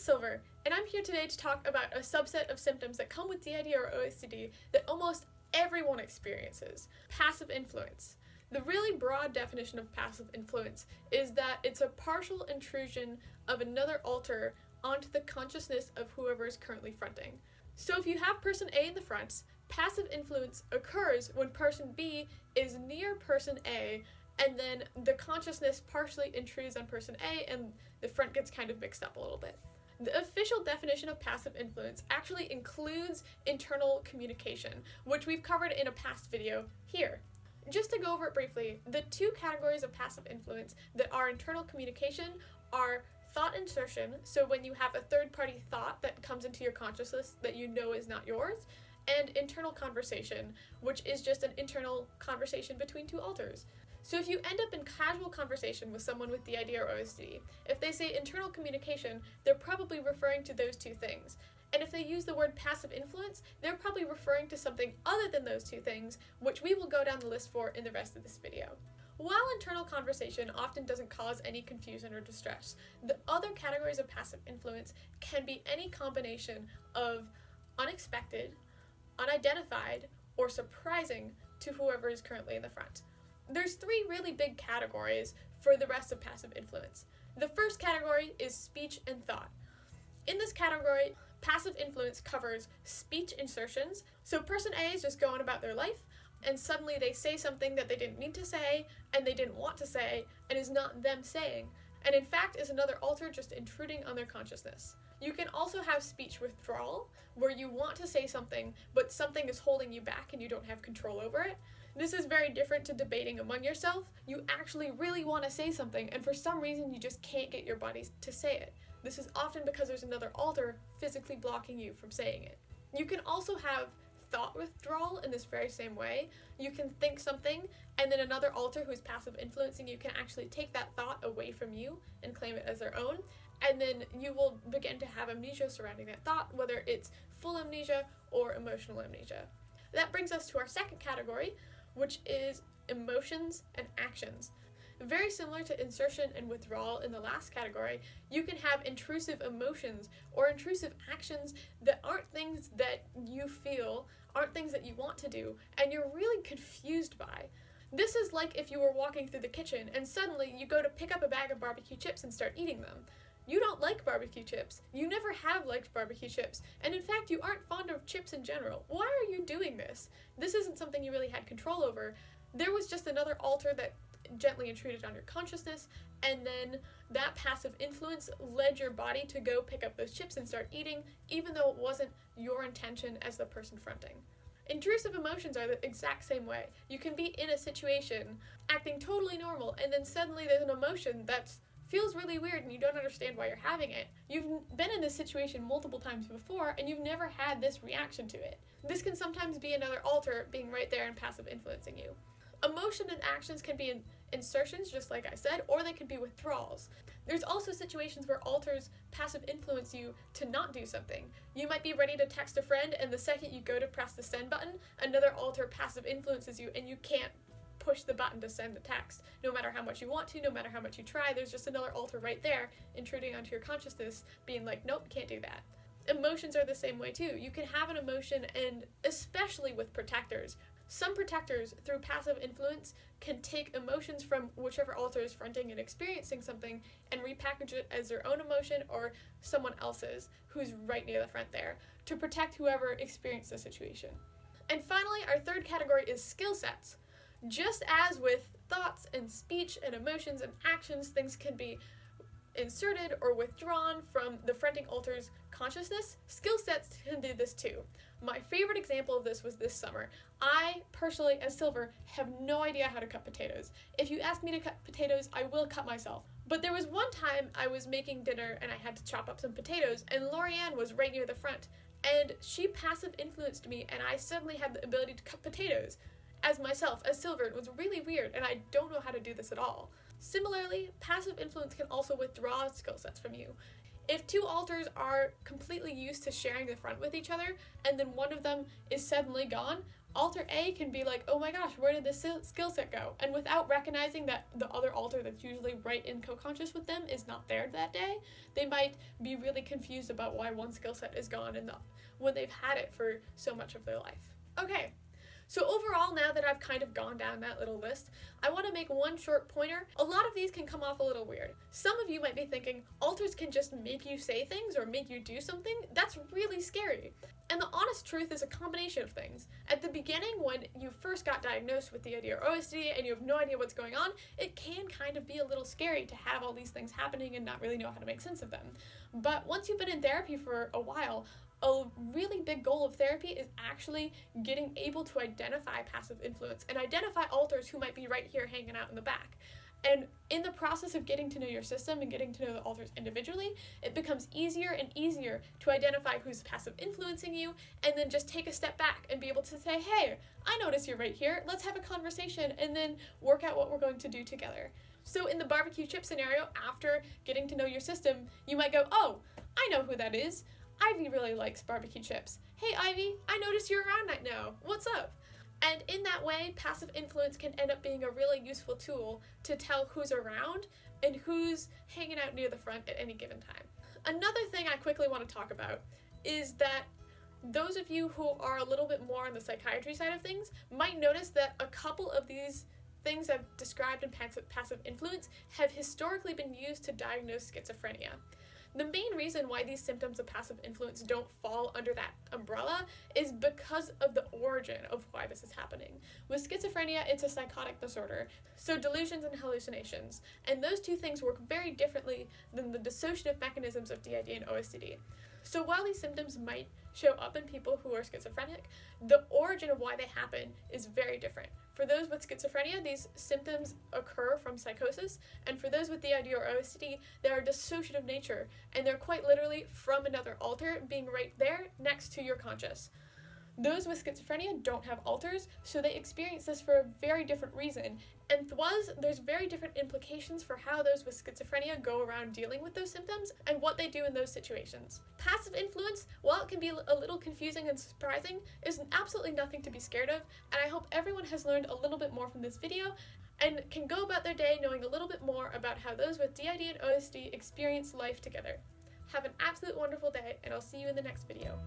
Silver, and I'm here today to talk about a subset of symptoms that come with DID or OCD that almost everyone experiences: passive influence. The really broad definition of passive influence is that it's a partial intrusion of another alter onto the consciousness of whoever is currently fronting. So if you have person A in the front, passive influence occurs when person B is near person A, and then the consciousness partially intrudes on person A and the front gets kind of mixed up a little bit. The official definition of passive influence actually includes internal communication, which we've covered in a past video here. Just to go over it briefly, the two categories of passive influence that are internal communication are thought insertion, so when you have a third-party thought that comes into your consciousness that you know is not yours, and internal conversation, which is just an internal conversation between two alters. So if you end up in casual conversation with someone with DID or OCD, if they say internal communication, they're probably referring to those two things. And if they use the word passive influence, they're probably referring to something other than those two things, which we will go down the list for in the rest of this video. While internal conversation often doesn't cause any confusion or distress, the other categories of passive influence can be any combination of unexpected, unidentified, or surprising to whoever is currently in the front. There's three really big categories for the rest of passive influence. The first category is speech and thought. In this category, passive influence covers speech insertions. So person A is just going about their life, and suddenly they say something that they didn't need to say, and they didn't want to say, and is not them saying, and in fact is another alter just intruding on their consciousness. You can also have speech withdrawal, where you want to say something, but something is holding you back and you don't have control over it. This is very different to debating among yourself. You actually really want to say something, and for some reason you just can't get your body to say it. This is often because there's another alter physically blocking you from saying it. You can also have thought withdrawal in this very same way. You can think something, and then another alter who's passive influencing you can actually take that thought away from you and claim it as their own, and then you will begin to have amnesia surrounding that thought, whether it's full amnesia or emotional amnesia. That brings us to our second category, which is emotions and actions. Very similar to insertion and withdrawal in the last category, you can have intrusive emotions or intrusive actions that aren't things that you feel, aren't things that you want to do, and you're really confused by. This is like if you were walking through the kitchen and suddenly you go to pick up a bag of barbecue chips and start eating them. You don't like barbecue chips. You never have liked barbecue chips. And in fact, you aren't fond of chips in general. Why are you doing this? This isn't something you really had control over. There was just another alter that gently intruded on your consciousness, and then that passive influence led your body to go pick up those chips and start eating, even though it wasn't your intention as the person fronting. Intrusive emotions are the exact same way. You can be in a situation acting totally normal, and then suddenly there's an emotion that feels really weird and you don't understand why you're having it. You've been in this situation multiple times before and you've never had this reaction to it. This can sometimes be another alter being right there and passive influencing you. Emotion and actions can be insertions, just like I said, or they can be withdrawals. There's also situations where alters passive influence you to not do something. You might be ready to text a friend, and the second you go to press the send button, another alter passive influences you, and you can't push the button to send the text. No matter how much you want to, no matter how much you try, there's just another alter right there intruding onto your consciousness, being like, nope, can't do that. Emotions are the same way too. You can have an emotion, and especially with protectors. Some protectors, through passive influence, can take emotions from whichever alter is fronting and experiencing something and repackage it as their own emotion or someone else's who's right near the front there to protect whoever experienced the situation. And finally, our third category is skill sets. Just as with thoughts and speech and emotions and actions, things can be inserted or withdrawn from the fronting alter's consciousness, skill sets can do this too. My favorite example of this was this summer. I personally, as Silver, have no idea how to cut potatoes. If you ask me to cut potatoes, I will cut myself. But there was one time I was making dinner and I had to chop up some potatoes, and Lorianne was right near the front, and she passive influenced me, and I suddenly had the ability to cut potatoes as myself, as Silver. It was really weird, and I don't know how to do this at all. Similarly, passive influence can also withdraw skill sets from you. If two alters are completely used to sharing the front with each other, and then one of them is suddenly gone, alter A can be like, oh my gosh, where did this skill set go? And without recognizing that the other alter that's usually right in co-conscious with them is not there that day, they might be really confused about why one skill set is gone when they've had it for so much of their life. Okay, so overall, now that I've kind of gone down that little list, I want to make one short pointer. A lot of these can come off a little weird. Some of you might be thinking, alters can just make you say things or make you do something. That's really scary. And the honest truth is a combination of things. At the beginning, when you first got diagnosed with DID or OSD and you have no idea what's going on, it can kind of be a little scary to have all these things happening and not really know how to make sense of them. But once you've been in therapy for a while, a really big goal of therapy is actually getting able to identify passive influence and identify alters who might be right here hanging out in the back. And in the process of getting to know your system and getting to know the alters individually, it becomes easier and easier to identify who's passive influencing you, and then just take a step back and be able to say, hey, I notice you're right here, let's have a conversation, and then work out what we're going to do together. So in the barbecue chip scenario, after getting to know your system, you might go, oh, I know who that is. Ivy really likes barbecue chips. Hey Ivy, I noticed you're around right now. What's up? And in that way, passive influence can end up being a really useful tool to tell who's around and who's hanging out near the front at any given time. Another thing I quickly want to talk about is that those of you who are a little bit more on the psychiatry side of things might notice that a couple of these things I've described in passive influence have historically been used to diagnose schizophrenia. The main reason why these symptoms of passive influence don't fall under that umbrella is because of the origin of why this is happening. With schizophrenia, it's a psychotic disorder, so delusions and hallucinations, and those two things work very differently than the dissociative mechanisms of DID and OSD. So while these symptoms might show up in people who are schizophrenic, the origin of why they happen is very different. For those with schizophrenia, these symptoms occur from psychosis, and for those with DID or OSD, they are dissociative nature, and they're quite literally from another alter being right there next to your conscious. Those with schizophrenia don't have alters, so they experience this for a very different reason, and thus there's very different implications for how those with schizophrenia go around dealing with those symptoms and what they do in those situations. Passive influence, while it can be a little confusing and surprising, is absolutely nothing to be scared of, and I hope everyone has learned a little bit more from this video and can go about their day knowing a little bit more about how those with DID and OSD experience life together. Have an absolute wonderful day, and I'll see you in the next video.